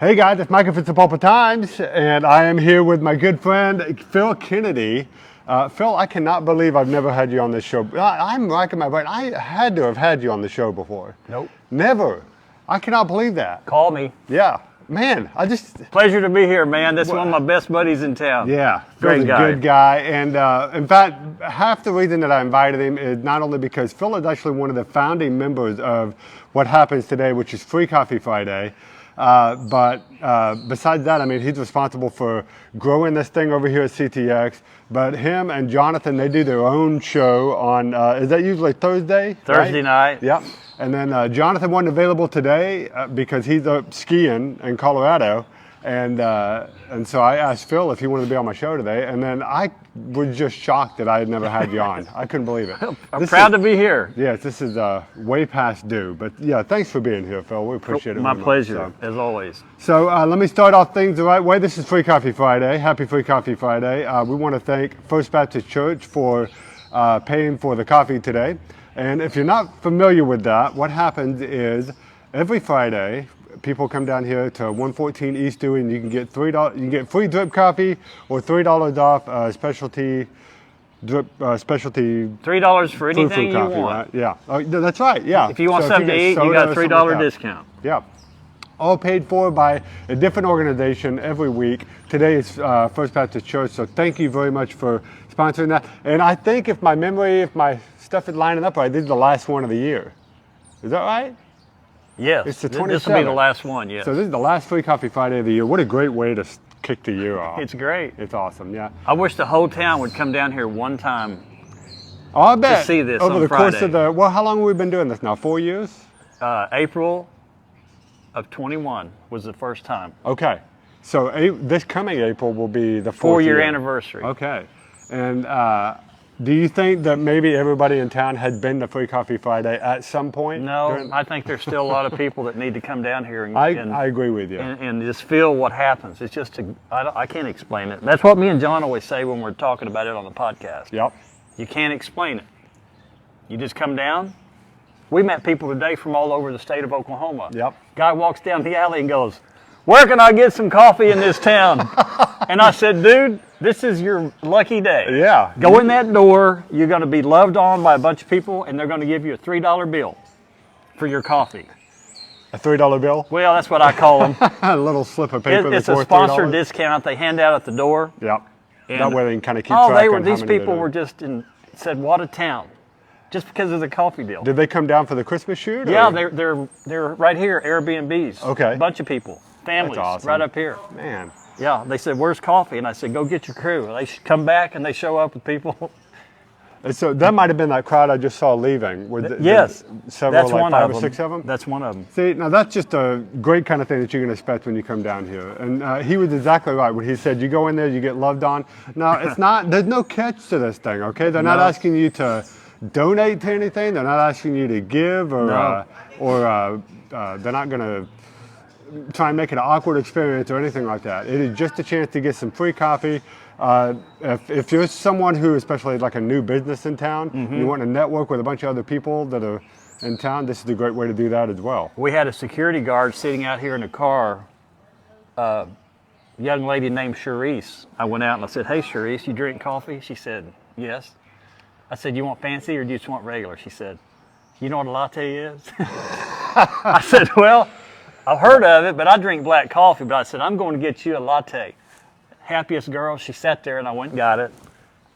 Hey guys, it's Michael from Pulp of Times, and I am here with my good friend Phil Kennedy. Phil, I cannot believe I've never had you on this show. I'm racking my brain. I had to have had you on the show before. Nope. Never. I cannot believe that. Call me. Yeah. Man, Pleasure to be here, man. That's one of my best buddies in town. Yeah. Great Phil's guy. a good guy. And in fact, half the reason that I invited him is not only because Phil is actually one of the founding members of what happens today, which is Free Coffee Friday. But besides that, I mean, he's responsible for growing this thing over here at CTX. But him and Jonathan, they do their own show on, is that usually Thursday? Thursday night. Yep. And then Jonathan wasn't available today because he's up skiing in Colorado. And so I asked Phil if he wanted to be on my show today. And then I was just shocked that I had never had you on. I couldn't believe it. I'm proud to be here. Yes, this is way past due. But yeah, thanks for being here, Phil. We appreciate it. My very pleasure, much, as always. So let me start off things the right way. This is Free Coffee Friday. Happy Free Coffee Friday. We want to thank First Baptist Church for paying for the coffee today. And if you're not familiar with that, what happens is every Friday, people come down here to 114 East Dewey, and you can get $3. You can get free drip coffee or $3 off specialty drip specialty. $3 for anything coffee, you want. right? Yeah, that's right. Yeah. If you want So something to eat, you got a $3 discount. Yeah. All paid for by a different organization every week. Today is First Baptist Church, so thank you very much for sponsoring that. And I think if my stuff is lining up right, this is the last one of the year. Is that right? Yes. It's the This will be 27th. the last one, yes. So this is the last Free Coffee Friday of the year. What a great way to kick the year off. It's great. It's awesome, yeah. I wish the whole town would come down here one time. Oh, I bet. see this over on the course Friday. of how long have we been doing this now? 4 years? April of 21 was the first time. Okay. So this coming April will be the 4-year anniversary. Okay. And do you think that maybe everybody in town had been to Free Coffee Friday at some point? No, I think there's still a lot of people that need to come down here and I agree with you. and just feel what happens. It's just, I can't explain it. That's what me and John always say when we're talking about it on the podcast. Yep. You can't explain it. You just come down. We met people today from all over the state of Oklahoma. Yep. Guy walks down the alley and goes, "Where can I get some coffee in this town?" And I said, "Dude, this is your lucky day. Yeah. Go in that door. You're going to be loved on by a bunch of people, and they're going to give you a $3 bill for your coffee." A $3 bill? Well, that's what I call them. A little slip of paper. It's that's a worth sponsored $3? discount they hand out at the door. Yep. And That way they can kind of keep track on these how many people they were do. just said, "What a town," just because of the coffee deal. Did they come down for the Christmas shoot? Yeah, or? they're right here, Airbnbs. Okay. A bunch of people, families, That's awesome. right up here. Man. Yeah, they said, "Where's coffee?" And I said, "Go get your crew." And they come back and they show up with people. And so that might have been that crowd I just saw leaving. Yes, Several, that's like one 5 of or them. 6 of them? That's one of them. See, now that's just a great kind of thing that you can expect when you come down here. And he was exactly right when he said, you go in there, you get loved on. Now, it's not, there's no catch to this thing, okay? They're not No. asking you to donate to anything. They're not asking you to give or No. they're not going to try and make it an awkward experience or anything like that. It is just a chance to get some free coffee. If you're someone who, especially like a new business in town, you want to network with a bunch of other people that are in town, this is a great way to do that as well. We had a security guard sitting out here in the car, a young lady named Charisse. I went out and I said, "Hey, Charisse, you drink coffee?" She said, "Yes." I said, "You want fancy or do you just want regular?" She said, "You know what a latte is?" I said, "Well, I've heard of it, but I drink black coffee." But I said, "I'm going to get you a latte." Happiest girl. She sat there and I went and got it.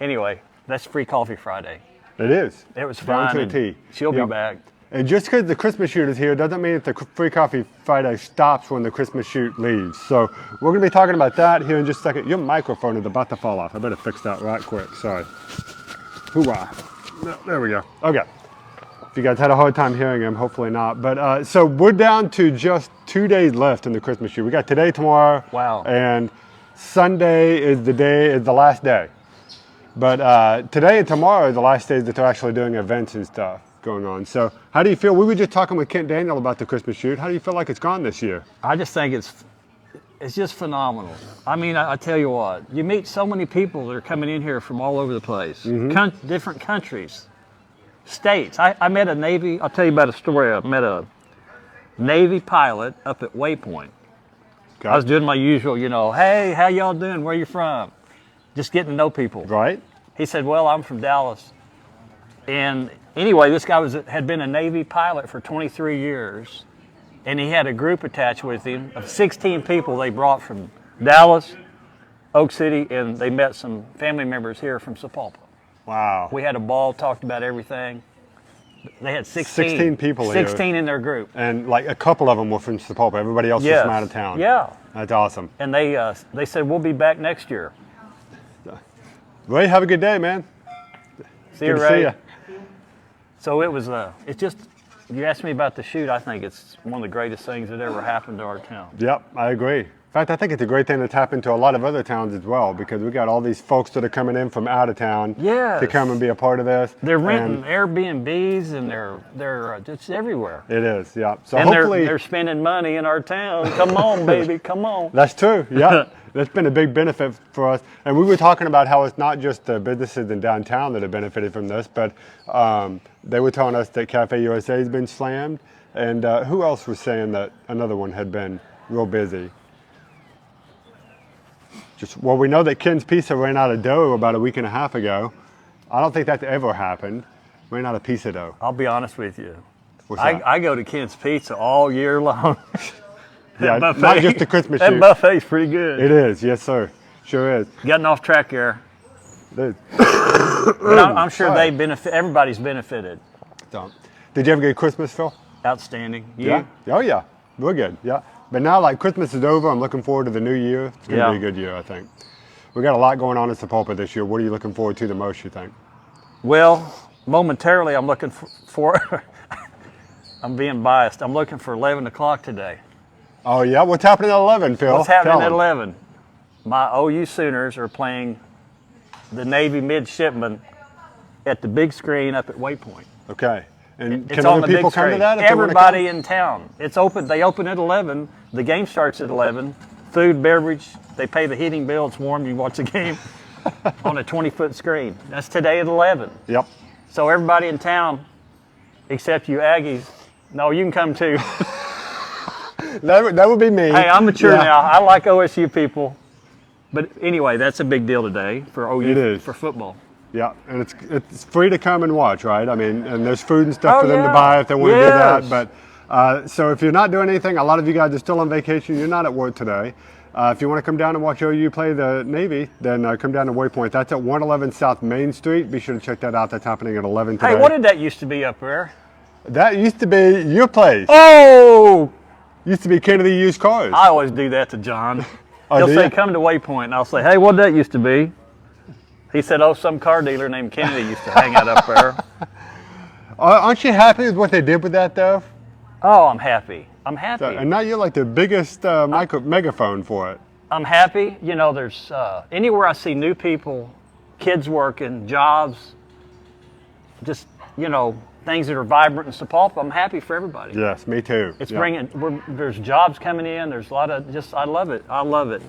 Anyway, that's Free Coffee Friday. It is. It was Down fun. to a and T. She'll be back. And just because the Christmas shoot is here doesn't mean that the Free Coffee Friday stops when the Christmas shoot leaves. So we're going to be talking about that here in just a second. Your microphone is about to fall off. I better fix that right quick. Sorry. Hoorah. There we go. Okay. If you guys had a hard time hearing him, hopefully not. But so we're down to just 2 days left in the Christmas shoot. We got today, tomorrow. Wow. And Sunday is the last day. But today and tomorrow are the last days that they're actually doing events and stuff going on. So how do you feel? We were just talking with Kent Daniel about the Christmas shoot. How do you feel like it's gone this year? I just think it's just phenomenal. I mean, I tell you what, you meet so many people that are coming in here from all over the place, different countries, states. I met a Navy, I'll tell you about a story. I met a Navy pilot up at Waypoint. I was doing my usual, hey, how y'all doing? Where you from? Just getting to know people. Right. He said, well, I'm from Dallas. And anyway, this guy had been a Navy pilot for 23 years. And he had a group attached with him of 16 people they brought from Dallas, Oak City, and they met some family members here from Sapulpa. Wow. We had a ball, talked about everything. They had 16 people 16 in their group. And like a couple of them were from Sapulpa. Everybody else was from out of town. Yeah. That's awesome. And they said, we'll be back next year. Ray, have a good day, man. See you, Good to Ray. see ya. So it was, it's just, you asked me about the shoot, I think it's one of the greatest things that ever happened to our town. Yep, I agree. In fact, I think it's a great thing that's happened to a lot of other towns as well, because we got all these folks that are coming in from out of town to come and be a part of this. They're renting Airbnbs and they're just everywhere. It is, yeah. So and hopefully they're spending money in our town. Come on, baby, come on. That's true, yeah. That's been a big benefit for us. And we were talking about how it's not just the businesses in downtown that have benefited from this, but they were telling us that Cafe USA has been slammed. And who else was saying that another one had been real busy? Well, we know that Ken's Pizza ran out of dough about a week and a half ago. I don't think that's ever happened. Ran out of pizza dough. I'll be honest with you. What's that? I go to Ken's Pizza all year long. Yeah, buffet, not just the Christmas that shoot. buffet's pretty good. It is, yes, sir. Sure is. Getting off track here. Dude. But I'm sure they benefit. Everybody's benefited. Don't. Did you have a good Christmas, Phil? Outstanding. You? Yeah. Oh yeah, we're good. Yeah. But now, like, Christmas is over. I'm looking forward to the new year. It's going to be a good year, I think. We got a lot going on in Sapulpa this year. What are you looking forward to the most, you think? Well, momentarily, I'm looking for I'm being biased. I'm looking for 11 o'clock today. Oh yeah, what's happening at 11, Phil? What's happening Tell at him. 11? My OU Sooners are playing the Navy midshipmen at the big screen up at Waypoint. Okay. And It's can on other the people big come to screen. that? If they wanna Everybody in town. It's open. They open at 11. The game starts at 11. Food, beverage. They pay the heating bill. It's warm. You watch the game on a 20-foot screen. That's today at 11. come? Yep. So everybody in town, except you Aggies, no, you can come too. That would be me. Hey, I'm mature Yeah. now. I like OSU people. But anyway, that's a big deal today for OU, It is. for football. Yeah, and it's free to come and watch, right? I mean, and there's food and stuff for them to yeah. buy if they want to do Yes. that. But so if you're not doing anything, a lot of you guys are still on vacation. You're not at work today. If you want to come down and watch OU play the Navy, then come down to Waypoint. That's at 111 South Main Street. Be sure to check that out. That's happening at 11 today. Hey, what did that used to be up there? That used to be your place. Oh! Used to be Kennedy Used Cars. I always do that to John. Oh, He'll do say, ya? come to Waypoint, and I'll say, hey, what did that used to be? He said, oh, some car dealer named Kennedy used to hang out up there. Aren't you happy with what they did with that, though? Oh, I'm happy. I'm happy. And now you're like the biggest megaphone for it. I'm happy. You know, there's anywhere I see new people, kids working, jobs, just, things that are vibrant in Sapulpa, I'm happy for everybody. Yes, me too. It's Yeah. there's jobs coming in. There's a lot of I love it. I love it.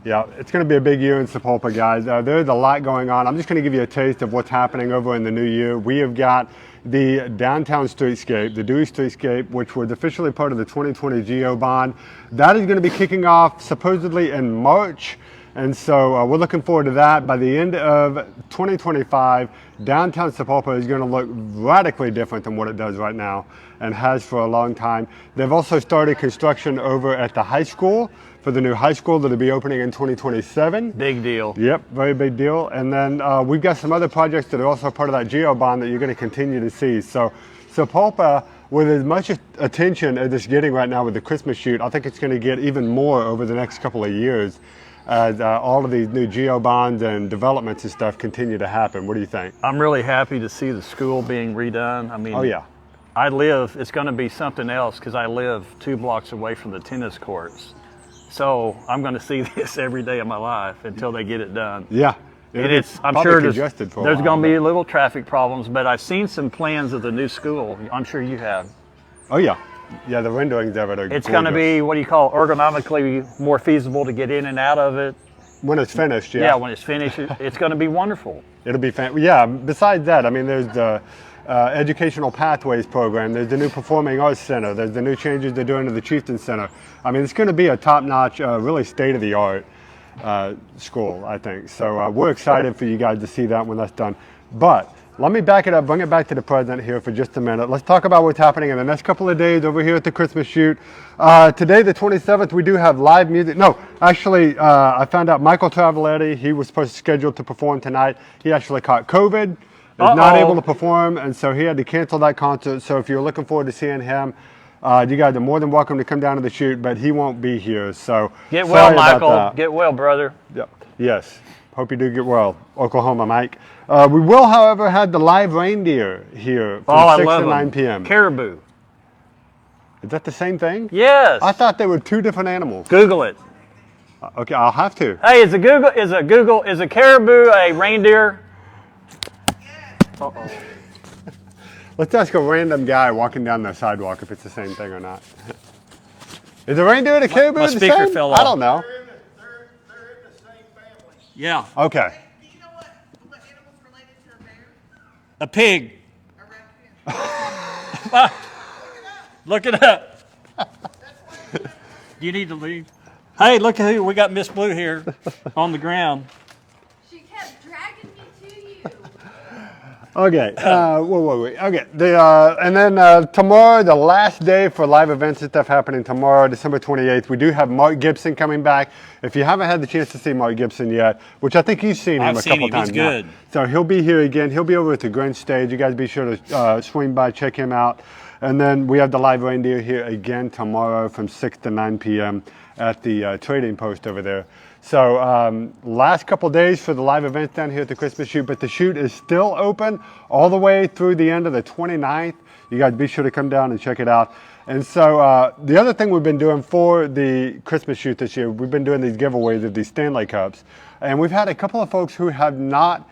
Yeah, it's going to be a big year in Sapulpa, guys. There's a lot going on. I'm just going to give you a taste of what's happening over in the new year. We have got the downtown streetscape, the Dewey Streetscape, which was officially part of the 2020 GEO bond. That is going to be kicking off supposedly in March. And so we're looking forward to that. By the end of 2025, downtown Sapulpa is going to look radically different than what it does right now and has for a long time. They've also started construction over at the high school for the new high school that'll be opening in 2027. Big deal. Yep, very big deal. And then we've got some other projects that are also part of that GEO bond that you're going to continue to see. So Sapulpa, with as much attention as it's getting right now with the Christmas Chute, I think it's going to get even more over the next couple of years as all of these new GEO bonds and developments and stuff continue to happen. What do you think? I'm really happy to see the school being redone. I mean, Oh yeah. it's going to be something else because I live 2 blocks away from the tennis courts. So I'm going to see this every day of my life until they get it done. Yeah. And I'm probably sure congested for a there's while, going to be but- little traffic problems, but I've seen some plans of the new school. I'm sure you have. Oh yeah. Yeah, the renderings of it are It's going to gorgeous. be, what do you call it, ergonomically more feasible to get in and out of it. When it's finished, yeah. Yeah, when it's finished, it's going to be wonderful. It'll be yeah. Besides that, I mean, there's Educational Pathways program. There's the new Performing Arts Center. There's the new changes they're doing to the Chieftain Center. I mean, it's going to be a top-notch, really state-of-the-art school, I think. So we're excited for you guys to see that when that's done. But let me back it up, bring it back to the present here for just a minute. Let's talk about what's happening in the next couple of days over here at the Christmas Chute. Today, the 27th, we do have live music. No, actually, I found out Michael Traveletti, he was supposed to schedule to perform tonight. He actually caught COVID, is not able to perform, and so he had to cancel that concert. So if you're looking forward to seeing him, you guys are more than welcome to come down to the Chute, but he won't be here. So get well, Michael. Get well, brother. Yep. Yes. Hope you do get well, Oklahoma Mike. We will, however, have the live reindeer here from 6 to 9 p.m. Caribou. Is that the same thing? Yes. I thought they were two different animals. Google it. Okay, I'll have to. Hey, is a caribou a reindeer? Uh-oh. Let's ask a random guy walking down the sidewalk if it's the same thing or not. Is a reindeer and a caribou My the speaker same? fell off. I don't know. They're in the same family. Yeah. Okay. Do you know what animal's related to a bear? A pig. A raccoon. Look it up. You need to leave. Hey, look at who we got. Miss Blue here on the ground. She kept dragging me to you. Okay. Wait. Okay. And then tomorrow, the last day for live events and stuff happening tomorrow, December 28th, we do have Mark Gibson coming back. If you haven't had the chance to see Mark Gibson yet, which I think you've seen him a couple times now. He's good. So he'll be here again. He'll be over at the Grinch stage. You guys be sure to swing by, check him out. And then we have the live reindeer here again tomorrow from 6 to 9 p.m. at the trading post over there. So last couple days for the live events down here at the Christmas Chute, but the Chute is still open all the way through the end of the 29th. You guys be sure to come down and check it out. And so the other thing we've been doing for the Christmas Chute this year, we've been doing these giveaways of these Stanley Cups. And we've had a couple of folks who have not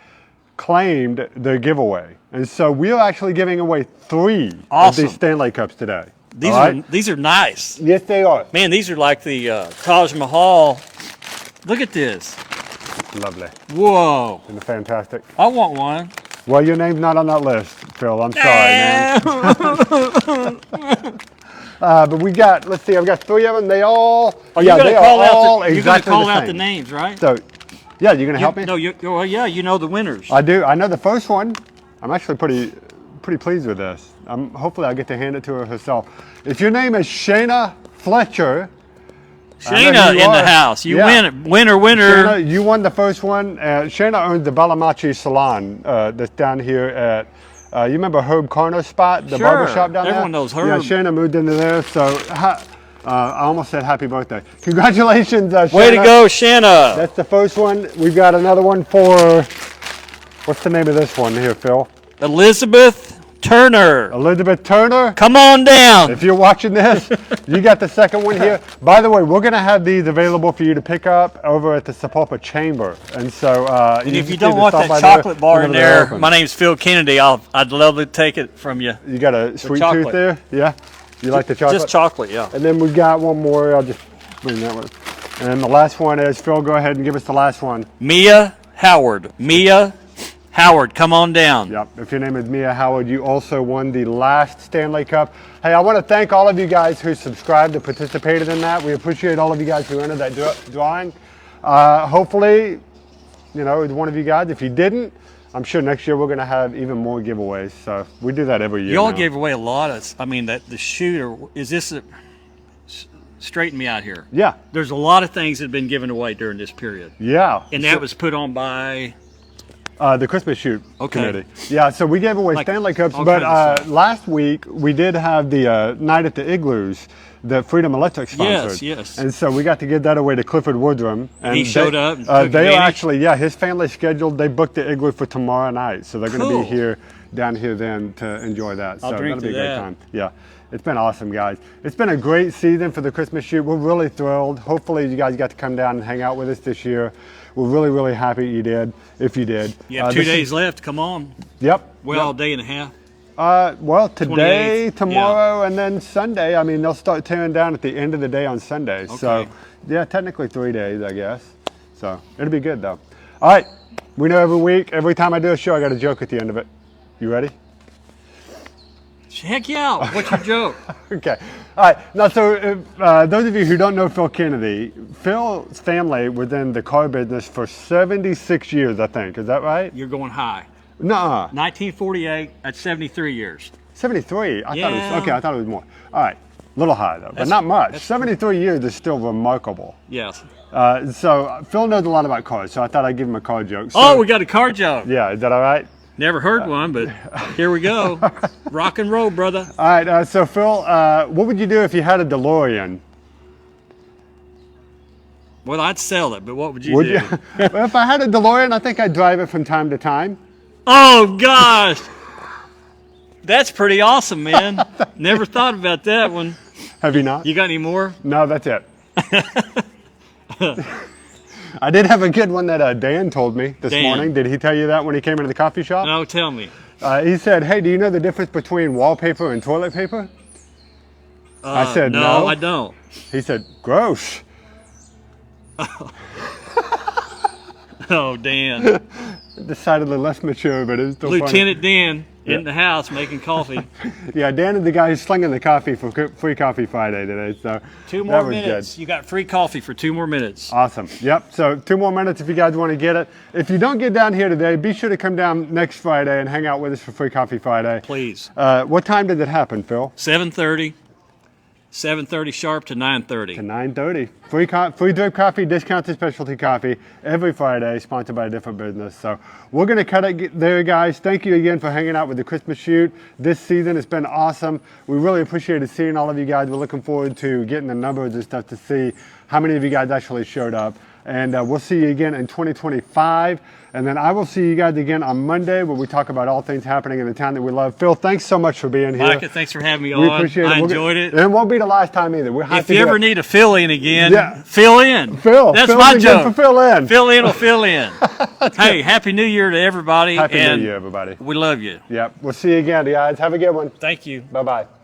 claimed their giveaway. And so we are actually giving away 3 of these Stanley Cups today. These are nice. Yes, they are. Man, these are like the Taj Mahal. Look at this. Lovely. Whoa. Isn't it fantastic? I want one. Well, your name's not on that list, Phil. I'm sorry, man. But we got, let's see, I've got 3 of them. They all, You're going to call exactly out the the names, right? So, yeah, you're going to help me? No, yeah, you know the winners. I do. I know the first one. I'm actually pretty pleased with this. Hopefully I'll get to hand it to her herself. If your name is Shayna Fletcher. Shayna in the house. You win. Winner. Shayna, you won the first one. Shayna owns the Balamachi Salon that's down here at, you remember Herb Carner's spot, the barber shop down there? Everyone knows Herb. Yeah, Shayna moved into there, so I almost said happy birthday. Congratulations, Shayna. Way to go, Shanna. That's the first one. We've got another one for, what's the name of this one here, Phil? Elizabeth Turner. Elizabeth Turner. Come on down. If you're watching this, you got the second one here. By the way, we're going to have these available for you to pick up over at the Sapulpa Chamber. And so, and if you don't want that chocolate bar in there, my name's Phil Kennedy. I'd love to take it from you. You got a sweet tooth there? Yeah? You like the chocolate? Just chocolate, yeah. And then we've got one more. I'll just bring that one. And the last one is, Phil, go ahead and give us the last one. Mia Howard. Mia Howard, come on down. Yep. If your name is Mia Howard, you also won the last Stanley Cup. Hey, I want to thank all of you guys who subscribed and participated in that. We appreciate all of you guys who entered that drawing. Hopefully, you know, it's one of you guys. If you didn't, I'm sure next year we're going to have even more giveaways. So we do that every year. Y'all gave away a lot of, I mean, the shooter, is this straighten me out here. Yeah. There's a lot of things that have been given away during this period. Yeah. And that was put on by? The Christmas Chute committee. Yeah, so we gave away Stanley Cups, but last week we did have the night at the Igloos that Freedom Electric sponsored. Yes. And so we got to give that away to Clifford Woodrum. And he showed up. They actually, his family scheduled, they booked the Igloo for tomorrow night. So they're going to be here, down here then to enjoy that. So that'll be a great time. Yeah. It's been awesome, guys. It's been a great season for the Christmas Chute. We're really thrilled. Hopefully you guys got to come down and hang out with us this year. We're really, really happy you did, if you did. You have 2 days left. Come on. Yep. Well, a day and a half. Well, today, 28th. tomorrow, and then Sunday. I mean, they'll start tearing down at the end of the day on Sunday. Okay. So, yeah, technically 3 days, I guess. So, it'll be good, though. All right. We know every week, every time I do a show, I got a joke at the end of it. You ready? Heck yeah. What's your joke? Okay. All right. Now, so those of you who don't know Phil Kennedy, Phil's family was in the car business for 76 years, I think. Is that right? You're going high. Nuh-uh. 1948, that's 73 years. 73? I thought it Yeah. was, okay, I thought it was more. All right. A little high, though, but not much. 73 years is still remarkable. Yes. So Phil knows a lot about cars, so I thought I'd give him a car joke. So, Oh, we got a car joke. yeah, is that all right? Never heard one, but here we go. Rock and roll, brother. All right, so Phil, what would you do if you had a DeLorean? Well, I'd sell it, but what would you Would do? you? Well, if I had a DeLorean, I think I'd drive it from time to time. Oh, gosh. That's pretty awesome, man. Never thought about that one. Have you not? You got any more? No, that's it. I did have a good one that Dan told me this Dan. morning. Did he tell you that when he came into the coffee shop? No, tell me. He said, hey, do you know the difference between wallpaper and toilet paper? I said, no. I don't. He said, gross. Oh, Dan. Decidedly less mature, but it's still Lieutenant Dan Yeah. in the house making coffee. funny. Yeah, Dan is the guy who's slinging the coffee for Free Coffee Friday today. So 2 that more was minutes. good. You got free coffee for 2 more minutes. Awesome. Yep. So 2 more minutes if you guys want to get it. If you don't get down here today, be sure to come down next Friday and hang out with us for Free Coffee Friday. Please. What time did it happen, Phil? 7:30. 7:30 sharp to 9:30. To 9:30. Free drip coffee, discounted specialty coffee every Friday, sponsored by a different business. So we're going to cut it there, guys. Thank you again for hanging out with the Christmas Chute this season. It's been awesome. We really appreciated seeing all of you guys. We're looking forward to getting the numbers and stuff to see how many of you guys actually showed up. And we'll see you again in 2025. And then I will see you guys again on Monday where we talk about all things happening in the town that we love. Phil, thanks so much for being here. Micah, thanks for having me We on. appreciate it. I enjoyed it. And it won't be the last time either. We'll have If to you do ever it. need a fill in again, Yeah. fill in. Phil, That's fill my in again joke. for Phil in. Fill in will fill in. Hey, Happy New Year to everybody. Happy and New Year, everybody. We love you. Yep. We'll see you again, guys. Have a good one. Thank you. Bye-bye.